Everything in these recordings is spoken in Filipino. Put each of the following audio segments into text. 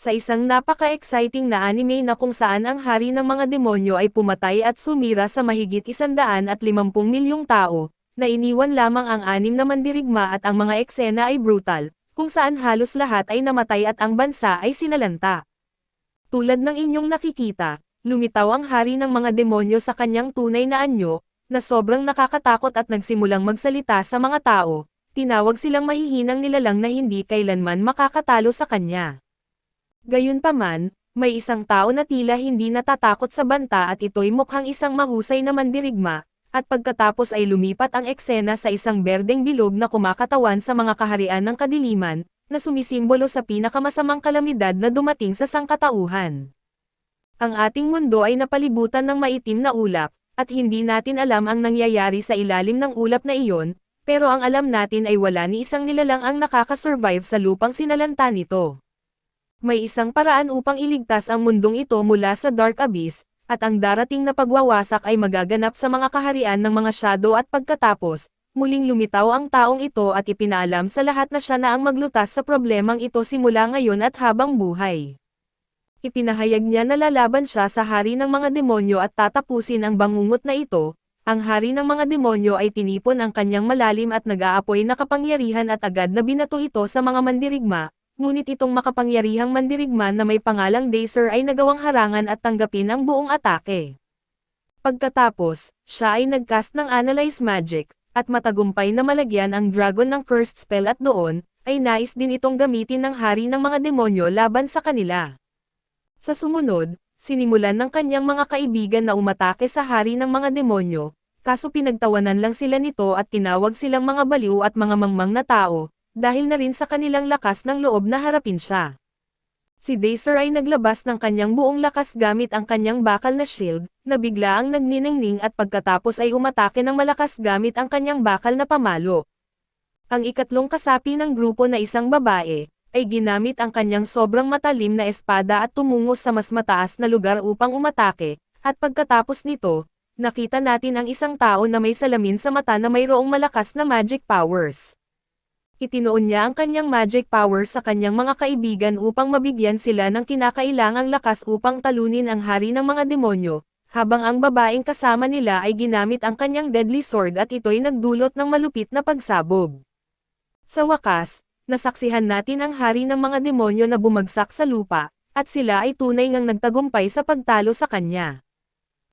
sa isang napaka-exciting na anime na kung saan ang hari ng mga demonyo ay pumatay at sumira sa mahigit 150 milyong tao, na iniwan lamang ang 6 na mandirigma at ang mga eksena ay brutal, kung saan halos lahat ay namatay at ang bansa ay sinalanta. Tulad ng inyong nakikita, lumitaw ang hari ng mga demonyo sa kanyang tunay na anyo, na sobrang nakakatakot at nagsimulang magsalita sa mga tao. Tinawag silang mahihinang nilalang na hindi kailanman makakatalo sa kanya. Gayunpaman, may isang tao na tila hindi natatakot sa banta at ito'y mukhang isang mahusay na mandirigma, at pagkatapos ay lumipat ang eksena sa isang berdeng bilog na kumakatawan sa mga kaharian ng kadiliman, na sumisimbolo sa pinakamasamang kalamidad na dumating sa sangkatauhan. Ang ating mundo ay napalibutan ng maitim na ulap, at hindi natin alam ang nangyayari sa ilalim ng ulap na iyon, pero ang alam natin ay wala ni isang nilalang ang nakakasurvive sa lupang sinalanta nito. May isang paraan upang iligtas ang mundong ito mula sa Dark Abyss, at ang darating na pagwawasak ay magaganap sa mga kaharian ng mga shadow at pagkatapos, muling lumitaw ang taong ito at ipinaalam sa lahat na siya na ang maglutas sa problemang ito simula ngayon at habang buhay. Ipinahayag niya na lalaban siya sa hari ng mga demonyo at tatapusin ang bangungot na ito. Ang hari ng mga demonyo ay tinipon ang kanyang malalim at nag-aapoy na kapangyarihan at agad na binato ito sa mga mandirigma, ngunit itong makapangyarihang mandirigma na may pangalang Dacer ay nagawang harangan at tanggapin ang buong atake. Pagkatapos, siya ay nag-cast ng Analyze Magic, at matagumpay na malagyan ang dragon ng cursed spell at doon, ay nais din itong gamitin ng hari ng mga demonyo laban sa kanila. Sa sumunod, sinimulan ng kanyang mga kaibigan na umatake sa hari ng mga demonyo, kaso pinagtawanan lang sila nito at tinawag silang mga baliw at mga mangmang na tao, dahil na rin sa kanilang lakas ng loob na harapin siya. Si Dacer ay naglabas ng kanyang buong lakas gamit ang kanyang bakal na shield, na bigla ang nagniningning at pagkatapos ay umatake ng malakas gamit ang kanyang bakal na pamalo. Ang ikatlong kasapi ng grupo na isang babae, ay ginamit ang kanyang sobrang matalim na espada at tumungo sa mas mataas na lugar upang umatake, at pagkatapos nito, nakita natin ang isang tao na may salamin sa mata na mayroong malakas na magic powers. Itinoon niya ang kanyang magic powers sa kanyang mga kaibigan upang mabigyan sila ng kinakailangang lakas upang talunin ang hari ng mga demonyo, habang ang babaeng kasama nila ay ginamit ang kanyang deadly sword at ito'y nagdulot ng malupit na pagsabog. Sa wakas, nasaksihan natin ang hari ng mga demonyo na bumagsak sa lupa, at sila ay tunay ngang nagtagumpay sa pagtalo sa kanya.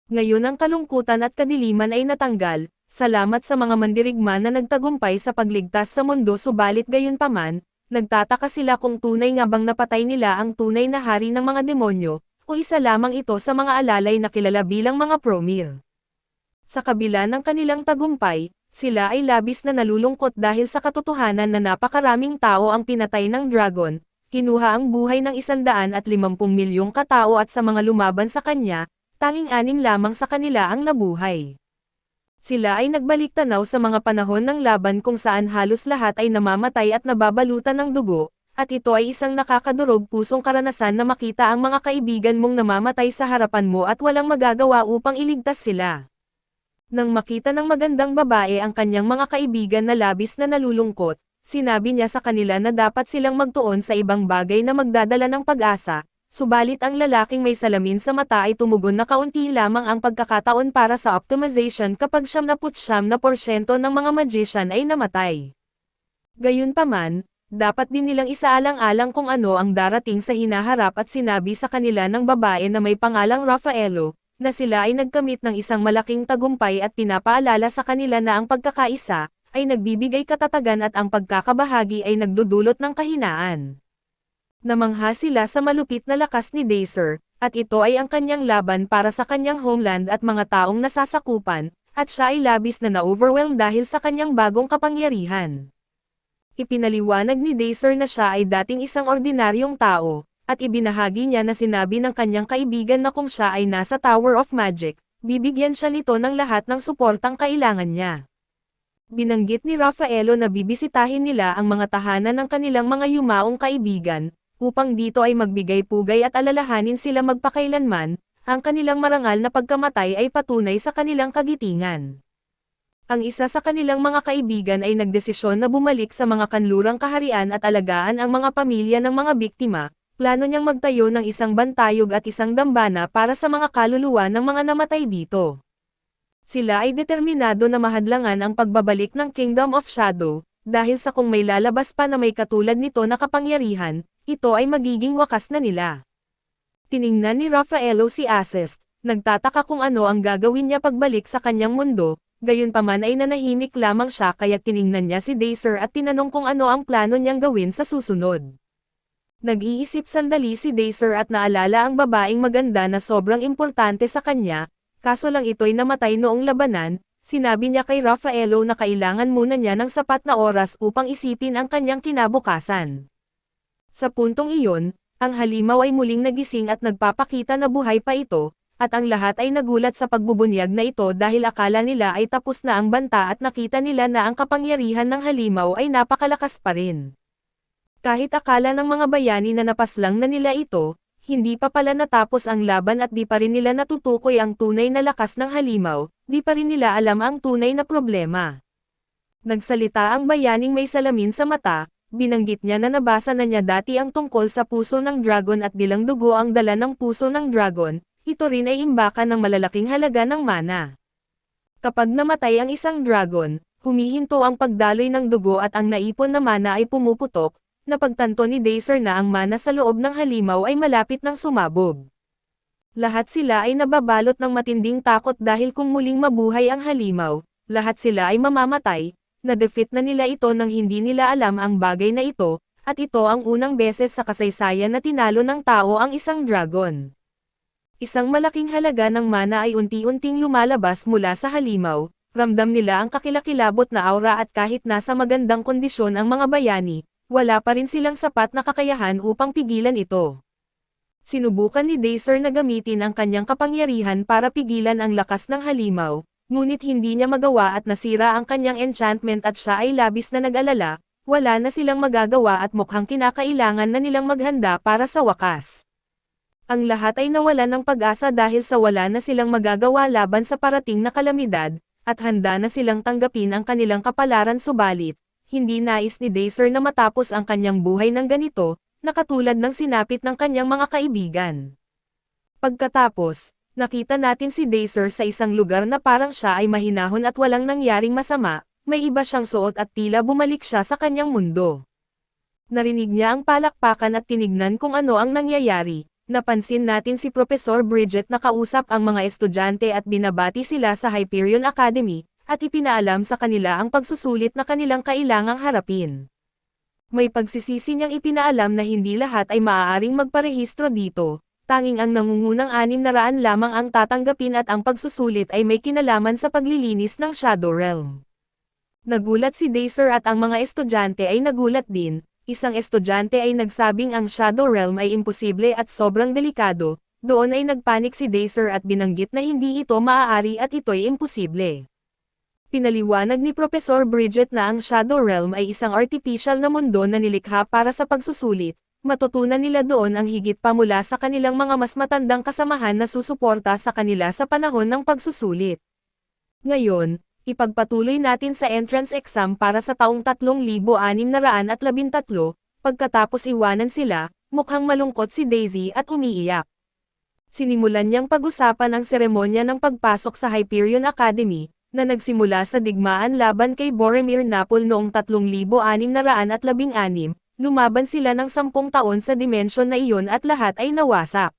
Ngayon ang kalungkutan at kadiliman ay natanggal, salamat sa mga mandirigma na nagtagumpay sa pagligtas sa mundo subalit gayunpaman, nagtataka sila kung tunay nga bang napatay nila ang tunay na hari ng mga demonyo, o isa lamang ito sa mga alalay na kilala bilang mga Promir. Sa kabila ng kanilang tagumpay, sila ay labis na nalulungkot dahil sa katotohanan na napakaraming tao ang pinatay ng dragon, kinuha ang buhay ng 150 milyong katao at sa mga lumaban sa kanya, tanging 6 lamang sa kanila ang nabuhay. Sila ay nagbalik-tanaw sa mga panahon ng laban kung saan halos lahat ay namamatay at nababalutan ng dugo, at ito ay isang nakakadurog pusong karanasan na makita ang mga kaibigan mong namamatay sa harapan mo at walang magagawa upang iligtas sila. Nang makita ng magandang babae ang kanyang mga kaibigan na labis na nalulungkot, sinabi niya sa kanila na dapat silang magtuon sa ibang bagay na magdadala ng pag-asa, subalit ang lalaking may salamin sa mata ay tumugon na kaunti lamang ang pagkakataon para sa optimization kapag 99% ng mga magician ay namatay. Gayunpaman, dapat din nilang isaalang-alang kung ano ang darating sa hinaharap at sinabi sa kanila ng babae na may pangalang Raffaello, na sila ay nagkamit ng isang malaking tagumpay at pinapaalala sa kanila na ang pagkakaisa, ay nagbibigay katatagan at ang pagkakabahagi ay nagdudulot ng kahinaan. Namangha sila sa malupit na lakas ni Dacer, at ito ay ang kanyang laban para sa kanyang homeland at mga taong nasasakupan, at siya ay labis na na-overwhelmed dahil sa kanyang bagong kapangyarihan. Ipinaliwanag ni Dacer na siya ay dating isang ordinaryong tao, at ibinahagi niya na sinabi ng kanyang kaibigan na kung siya ay nasa Tower of Magic, bibigyan siya nito ng lahat ng suportang kailangan niya. Binanggit ni Raffaello na bibisitahin nila ang mga tahanan ng kanilang mga yumaong kaibigan, upang dito ay magbigay pugay at alalahanin sila magpakailanman, ang kanilang marangal na pagkamatay ay patunay sa kanilang kagitingan. Ang isa sa kanilang mga kaibigan ay nagdesisyon na bumalik sa mga kanlurang kaharian at alagaan ang mga pamilya ng mga biktima, plano niyang magtayo ng isang bantayog at isang dambana para sa mga kaluluwa ng mga namatay dito. Sila ay determinado na mahadlangan ang pagbabalik ng Kingdom of Shadow, dahil sa kung may lalabas pa na may katulad nito na kapangyarihan, ito ay magiging wakas na nila. Tiningnan ni Raffaello si Acest, nagtataka kung ano ang gagawin niya pagbalik sa kanyang mundo, gayunpaman ay nanahimik lamang siya kaya tiningnan niya si Dacer at tinanong kung ano ang plano niyang gawin sa susunod. Nag-iisip sandali si Dacer at naalala ang babaeng maganda na sobrang importante sa kanya, kaso lang ito'y namatay noong labanan. Sinabi niya kay Raffaello na kailangan muna niya ng sapat na oras upang isipin ang kanyang kinabukasan. Sa puntong iyon, ang halimaw ay muling nagising at nagpapakita na buhay pa ito, at ang lahat ay nagulat sa pagbubunyag na ito dahil akala nila ay tapos na ang banta at nakita nila na ang kapangyarihan ng halimaw ay napakalakas pa rin. Kahit akala ng mga bayani na napaslang na nila ito, hindi pa pala natapos ang laban at di pa rin nila natutukoy ang tunay na lakas ng halimaw, di pa rin nila alam ang tunay na problema. Nagsalita ang bayaning may salamin sa mata, binanggit niya na nabasa na niya dati ang tungkol sa puso ng dragon at dilang dugo ang dala ng puso ng dragon, ito rin ay imbakan ng malalaking halaga ng mana. Kapag namatay ang isang dragon, humihinto ang pagdaloy ng dugo at ang naipon na mana ay pumuputok. Napagtanto ni Dacer na ang mana sa loob ng halimaw ay malapit ng sumabog. Lahat sila ay nababalot ng matinding takot dahil kung muling mabuhay ang halimaw, lahat sila ay mamamatay. Na-defeat na nila ito nang hindi nila alam ang bagay na ito, at ito ang unang beses sa kasaysayan na tinalo ng tao ang isang dragon. Isang malaking halaga ng mana ay unti-unting lumalabas mula sa halimaw, ramdam nila ang kakilakilabot na aura at kahit nasa magandang kondisyon ang mga bayani, wala pa rin silang sapat na kakayahan upang pigilan ito. Sinubukan ni Dacer na gamitin ang kanyang kapangyarihan para pigilan ang lakas ng halimaw, ngunit hindi niya magawa at nasira ang kanyang enchantment at siya ay labis na nag-alala, wala na silang magagawa at mukhang kinakailangan na nilang maghanda para sa wakas. Ang lahat ay nawalan ng pag-asa dahil sa wala na silang magagawa laban sa parating na kalamidad, at handa na silang tanggapin ang kanilang kapalaran subalit, hindi nais ni Dacer na matapos ang kanyang buhay ng ganito, na katulad ng sinapit ng kanyang mga kaibigan. Pagkatapos, nakita natin si Dacer sa isang lugar na parang siya ay mahinahon at walang nangyaring masama, may iba siyang suot at tila bumalik siya sa kanyang mundo. Narinig niya ang palakpakan at tinignan kung ano ang nangyayari. Napansin natin si Professor Bridget na kausap ang mga estudyante at binabati sila sa Hyperion Academy, at ipinaalam sa kanila ang pagsusulit na kanilang kailangang harapin. May pagsisisi niyang ipinaalam na hindi lahat ay maaaring magparehistro dito, tanging ang nangungunang 600 lamang ang tatanggapin at ang pagsusulit ay may kinalaman sa paglilinis ng Shadow Realm. Nagulat si Dacer at ang mga estudyante ay nagulat din. Isang estudyante ay nagsabing ang Shadow Realm ay imposible at sobrang delikado, doon ay nagpanik si Dacer at binanggit na hindi ito maaari at ito'y imposible. Pinaliwanag ni Professor Bridget na ang Shadow Realm ay isang artificial na mundo na nilikha para sa pagsusulit, matutunan nila doon ang higit pa mula sa kanilang mga mas matandang kasamahan na susuporta sa kanila sa panahon ng pagsusulit. Ngayon, ipagpatuloy natin sa entrance exam para sa taong 3613, pagkatapos iwanan sila, mukhang malungkot si Daisy at umiiyak. Sinimulan niyang pag-usapan ang seremonya ng pagpasok sa Hyperion Academy, na nagsimula sa digmaan laban kay Boromir Napol noong 3616, lumaban sila ng 10 taon sa dimensyon na iyon at lahat ay nawasak.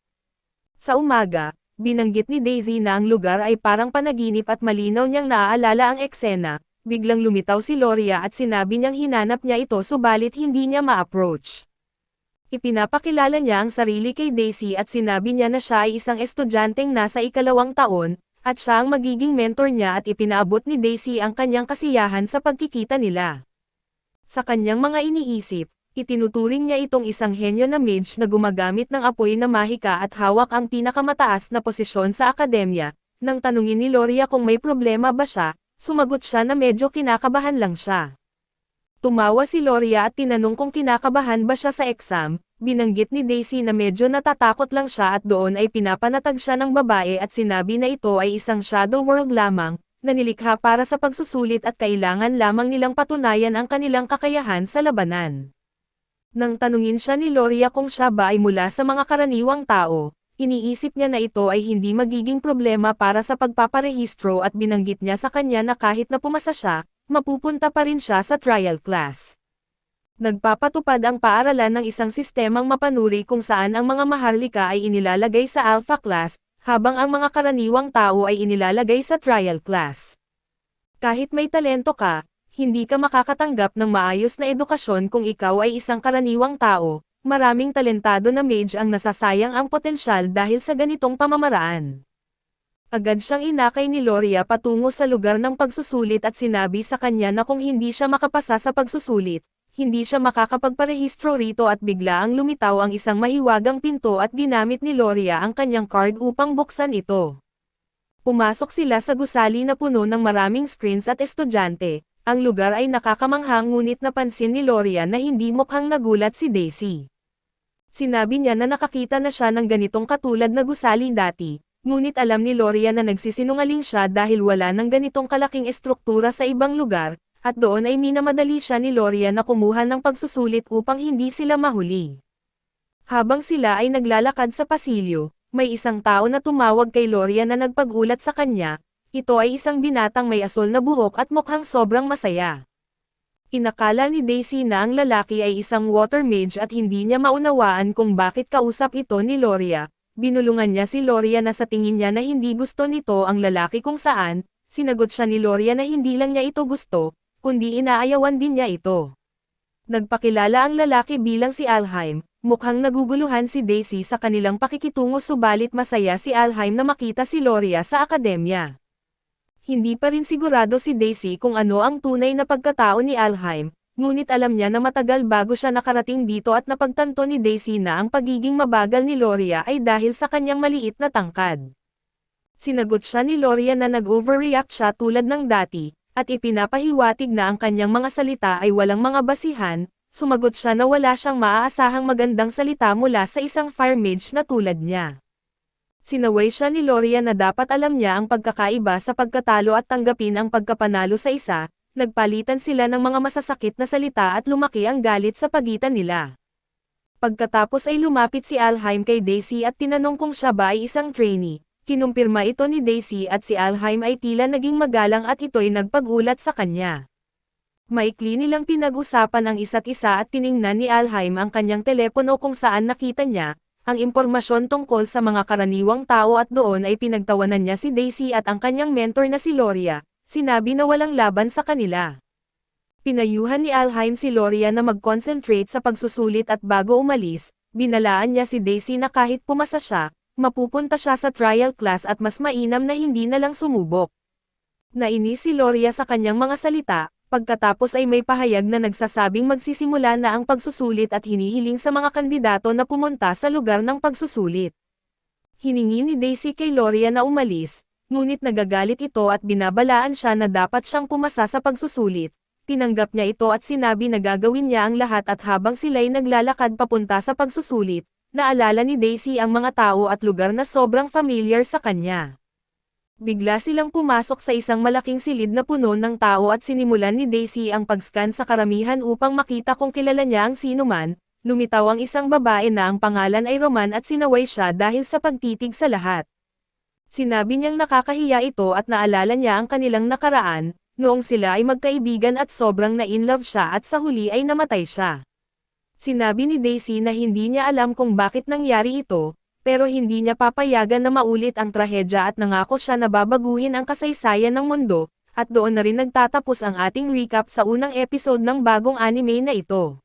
Sa umaga, binanggit ni Daisy na ang lugar ay parang panaginip at malinaw niyang naaalala ang eksena, biglang lumitaw si Loria at sinabi niyang hinanap niya ito subalit hindi niya ma-approach. Ipinapakilala niya ang sarili kay Daisy at sinabi niya na siya ay isang estudyanteng nasa 2 taon, at siya ang magiging mentor niya at ipinaabot ni Daisy ang kanyang kasiyahan sa pagkikita nila. Sa kanyang mga iniisip, itinuturing niya itong isang henyo na mage na gumagamit ng apoy na mahika at hawak ang pinakamataas na posisyon sa akademya. Nang tanungin ni Loria kung may problema ba siya, sumagot siya na medyo kinakabahan lang siya. Tumawa si Loria at tinanong kung kinakabahan ba siya sa exam. Binanggit ni Daisy na medyo natatakot lang siya at doon ay pinapanatag siya ng babae at sinabi na ito ay isang shadow world lamang, na nilikha para sa pagsusulit at kailangan lamang nilang patunayan ang kanilang kakayahan sa labanan. Nang tanungin siya ni Loria kung siya ba ay mula sa mga karaniwang tao, iniisip niya na ito ay hindi magiging problema para sa pagpaparehistro at binanggit niya sa kanya na kahit na pumasa siya, mapupunta pa rin siya sa trial class. Nagpapatupad ang paaralan ng isang sistemang mapanuri kung saan ang mga maharlika ay inilalagay sa alpha class, habang ang mga karaniwang tao ay inilalagay sa trial class. Kahit may talento ka, hindi ka makakatanggap ng maayos na edukasyon kung ikaw ay isang karaniwang tao. Maraming talentado na mage ang nasasayang ang potensyal dahil sa ganitong pamamaraan. Agad siyang inakay ni Loria patungo sa lugar ng pagsusulit at sinabi sa kanya na kung hindi siya makapasa sa pagsusulit, hindi siya makakapagparehistro rito at bigla ang lumitaw ang isang mahiwagang pinto at ginamit ni Loria ang kanyang card upang buksan ito. Pumasok sila sa gusali na puno ng maraming screens at estudyante. Ang lugar ay nakakamanghang ngunit napansin ni Loria na hindi mukhang nagulat si Daisy. Sinabi niya na nakakita na siya ng ganitong katulad na gusali dati, ngunit alam ni Loria na nagsisinungaling siya dahil wala ng ganitong kalaking estruktura sa ibang lugar, at doon ay minamadali siya ni Loria na kumuha ng pagsusulit upang hindi sila mahuli. Habang sila ay naglalakad sa pasilyo, may isang tao na tumawag kay Loria na nagpagulat sa kanya. Ito ay isang binatang may asol na buhok at mukhang sobrang masaya. Inakala ni Daisy na ang lalaki ay isang water mage at hindi niya maunawaan kung bakit kausap ito ni Loria. Binulungan niya si Loria na sa tingin niya na hindi gusto nito ang lalaki kung saan, sinagot siya ni Loria na hindi lang niya ito gusto, kundi inaayawan din niya ito. Nagpakilala ang lalaki bilang si Alheim, mukhang naguguluhan si Daisy sa kanilang pakikitungo subalit masaya si Alheim na makita si Loria sa akademya. Hindi pa rin sigurado si Daisy kung ano ang tunay na pagkatao ni Alheim, ngunit alam niya na matagal bago siya nakarating dito at napagtanto ni Daisy na ang pagiging mabagal ni Loria ay dahil sa kanyang maliit na tangkad. Sinagot siya ni Loria na nag-overreact siya tulad ng dati, at ipinapahiwatig na ang kanyang mga salita ay walang mga basihan. Sumagot siya na wala siyang maaasahang magandang salita mula sa isang fire mage na tulad niya. Sinaway siya ni Loria na dapat alam niya ang pagkakaiba sa pagkatalo at tanggapin ang pagkapanalo sa isa. Nagpalitan sila ng mga masasakit na salita at lumaki ang galit sa pagitan nila. Pagkatapos ay lumapit si Alheim kay Daisy at tinanong kung siya ba ay isang trainee. Kinumpirma ito ni Daisy at si Alheim ay tila naging magalang at ito'y nagpagulat sa kanya. Maikli nilang pinag-usapan ang isa't isa at tiningnan ni Alheim ang kanyang telepono kung saan nakita niya ang impormasyon tungkol sa mga karaniwang tao at doon ay pinagtawanan niya si Daisy at ang kanyang mentor na si Loria. Sinabi na walang laban sa kanila. Pinayuhan ni Alheim si Loria na mag-concentrate sa pagsusulit at bago umalis, binalaan niya si Daisy na kahit pumasa siya, mapupunta siya sa trial class at mas mainam na hindi na lang sumubok. Nainis si Loria sa kanyang mga salita. Pagkatapos ay may pahayag na nagsasabing magsisimula na ang pagsusulit at hinihiling sa mga kandidato na pumunta sa lugar ng pagsusulit. Hiningi ni Daisy kay Loria na umalis, ngunit nagagalit ito at binabalaan siya na dapat siyang pumasa sa pagsusulit. Tinanggap niya ito at sinabi na gagawin niya ang lahat at habang sila'y naglalakad papunta sa pagsusulit, naalala ni Daisy ang mga tao at lugar na sobrang familiar sa kanya. Bigla silang pumasok sa isang malaking silid na puno ng tao at sinimulan ni Daisy ang pag-scan sa karamihan upang makita kung kilala niya ang sinuman. Lumitaw ang isang babae na ang pangalan ay Roman at sinaway siya dahil sa pagtitig sa lahat. Sinabi niyang nakakahiya ito at naalala niya ang kanilang nakaraan, noong sila ay magkaibigan at sobrang na-inlove siya at sa huli ay namatay siya. Sinabi ni Daisy na hindi niya alam kung bakit nangyari ito, pero hindi niya papayagan na maulit ang trahedya at nangako siya na babaguhin ang kasaysayan ng mundo, at doon na rin nagtatapos ang ating recap sa unang episode ng bagong anime na ito.